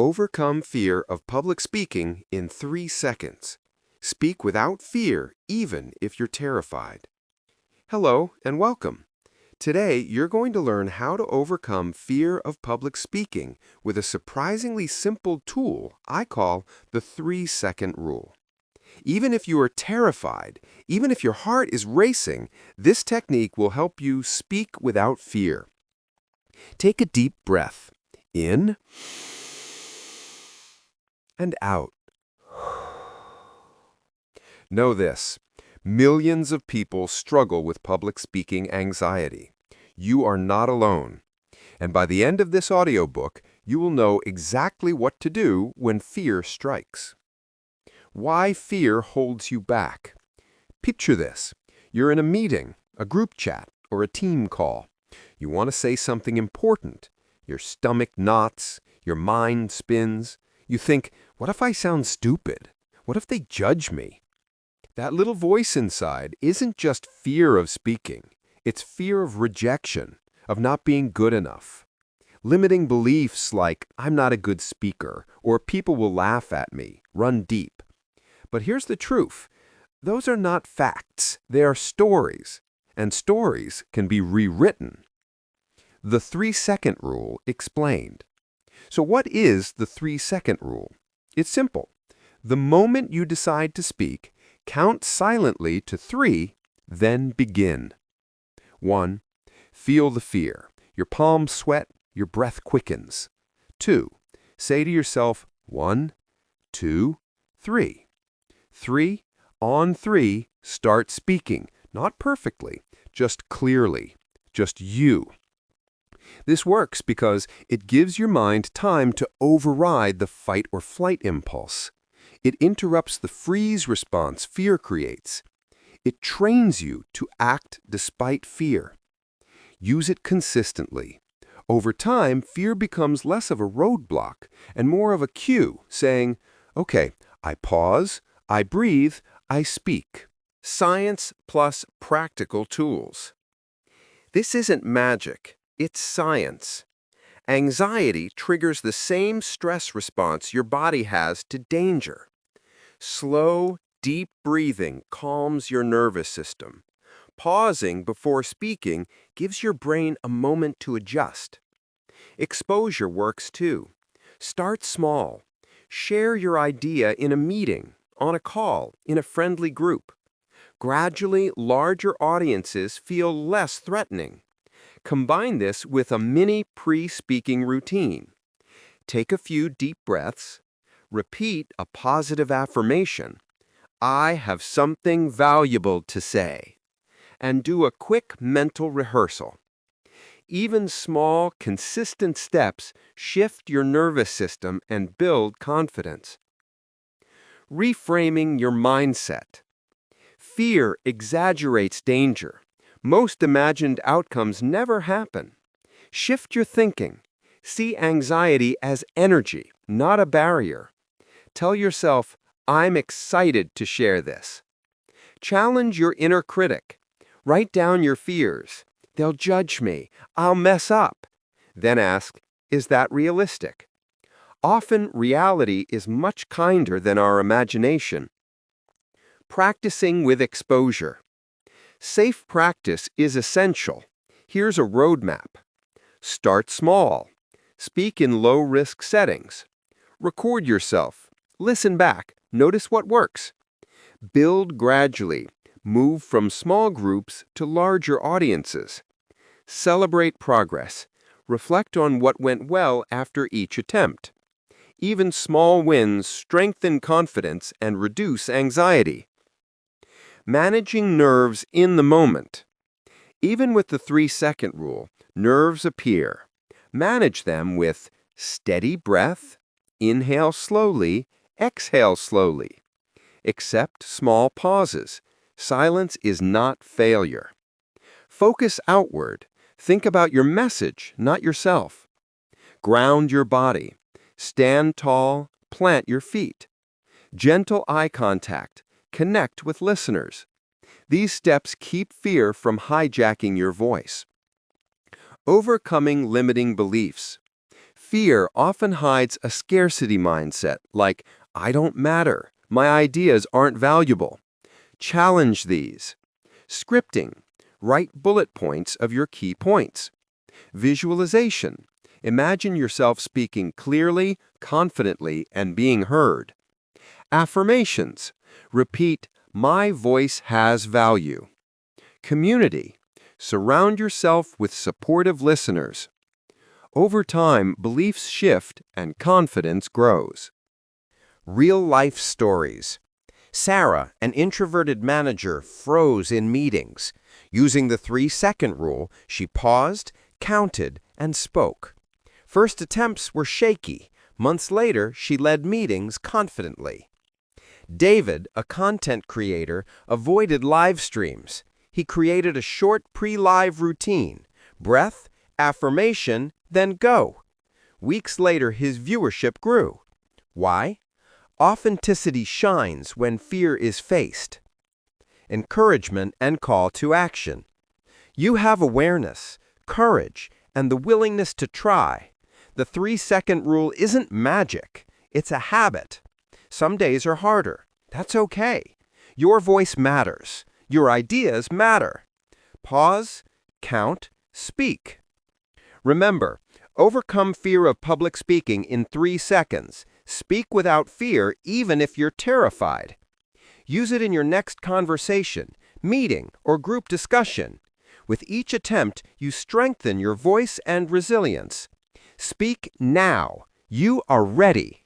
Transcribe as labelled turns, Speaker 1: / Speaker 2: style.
Speaker 1: Overcome fear of public speaking in 3 seconds. Speak without fear, even if you're terrified. Hello and welcome. Today, you're going to learn how to overcome fear of public speaking with a surprisingly simple tool I call the 3-second rule. Even if you are terrified, even if your heart is racing, this technique will help you speak without fear. Take a deep breath. In and out. Know this, millions of people struggle with public speaking anxiety. You are not alone. And by the end of this audiobook, you will know exactly what to do when fear strikes. Why fear holds you back. Picture this. You're in a meeting, a group chat, or a team call. You want to say something important. Your stomach knots, your mind spins. You think, what if I sound stupid? What if they judge me? That little voice inside isn't just fear of speaking. It's fear of rejection, of not being good enough. Limiting beliefs like, I'm not a good speaker, or people will laugh at me, run deep. But here's the truth. Those are not facts. They are stories. And stories can be rewritten. The 3-second rule explained. So what is the 3-second rule? It's simple. The moment you decide to speak, count silently to 3, then begin. 1. Feel the fear. Your palms sweat, your breath quickens. 2. Say to yourself, 1, 2, 3. 3. On 3, start speaking. Not perfectly, just clearly. Just you. This works because it gives your mind time to override the fight or flight impulse. It interrupts the freeze response fear creates. It trains you to act despite fear. Use it consistently. Over time, fear becomes less of a roadblock and more of a cue, saying, okay, I pause, I breathe, I speak. Science plus practical tools. This isn't magic. It's science. Anxiety triggers the same stress response your body has to danger. Slow, deep breathing calms your nervous system. Pausing before speaking gives your brain a moment to adjust. Exposure works too. Start small. Share your idea in a meeting, on a call, in a friendly group. Gradually, larger audiences feel less threatening. Combine this with a mini pre-speaking routine. Take a few deep breaths. Repeat a positive affirmation. I have something valuable to say. And do a quick mental rehearsal. Even small, consistent steps shift your nervous system and build confidence. Reframing your mindset. Fear exaggerates danger. Most imagined outcomes never happen. Shift your thinking. See anxiety as energy, not a barrier. Tell yourself, I'm excited to share this. Challenge your inner critic. Write down your fears. They'll judge me. I'll mess up. Then ask, is that realistic? Often, reality is much kinder than our imagination. Practicing with exposure. Safe practice is essential. Here's a roadmap. Start small. Speak in low-risk settings. Record yourself. Listen back. Notice what works. Build gradually. Move from small groups to larger audiences. Celebrate progress. Reflect on what went well after each attempt. Even small wins strengthen confidence and reduce anxiety. Managing nerves in the moment. Even with the 3-second rule, nerves appear. Manage them with steady breath, inhale slowly, exhale slowly. Accept small pauses. Silence is not failure. Focus outward. Think about your message, not yourself. Ground your body. Stand tall, plant your feet. Gentle eye contact. Connect with listeners. These steps keep fear from hijacking your voice. Overcoming limiting beliefs. Fear often hides a scarcity mindset, like, I don't matter, my ideas aren't valuable. Challenge these. Scripting. Write bullet points of your key points. Visualization. Imagine yourself speaking clearly, confidently, and being heard. Affirmations. Repeat, my voice has value. Community. Surround yourself with supportive listeners. Over time, beliefs shift and confidence grows.
Speaker 2: Real-life stories. Sarah, an introverted manager, froze in meetings. Using the 3-second rule, she paused, counted, and spoke. First attempts were shaky. Months later, she led meetings confidently. David, a content creator, avoided live streams. He created a short pre-live routine: breath, affirmation, then go. Weeks later, his viewership grew. Why? Authenticity shines when fear is faced. Encouragement and call to action. You have awareness, courage, and the willingness to try. The 3-second rule isn't magic. It's a habit. Some days are harder. That's okay. Your voice matters. Your ideas matter. Pause, count, speak. Remember, overcome fear of public speaking in 3 seconds. Speak without fear, even if you're terrified. Use it in your next conversation, meeting, or group discussion. With each attempt, you strengthen your voice and resilience. Speak now. You are ready.